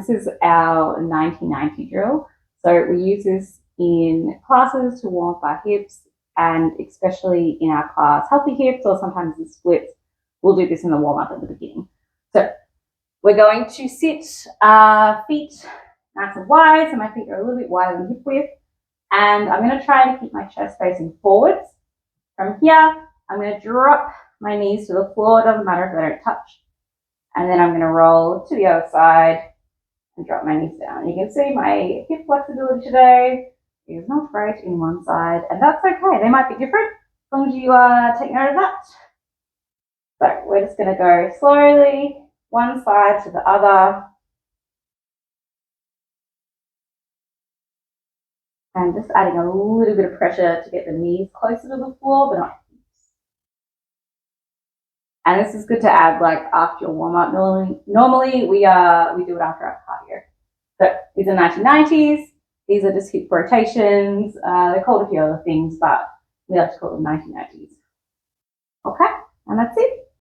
this is our 90-90 drill. So we use this in classes to warm up our hips, and especially in our class healthy hips or sometimes the splits, we'll do this in the warm up at the beginning. So we're going to sit feet nice and wide, so my feet are a little bit wider than hip width, and I'm going to try to keep my chest facing forwards. From here, I'm going to drop my knees to the floor, it doesn't matter if they don't touch, and then I'm going to roll to the other side and drop my knees down. You can see my hip flexibility today is not great in one side, and that's okay. They might be different as long as you take note of that. So we're just going to go slowly, one side to the other, and just adding a little bit of pressure to get the knees closer to the floor, but not hips. And this is good to add like after your warm up. Normally we do it after our cardio. So these are 90-90s. These are just hip rotations. They're called a few other things, but we like to call them 90-90s. Okay, and that's it.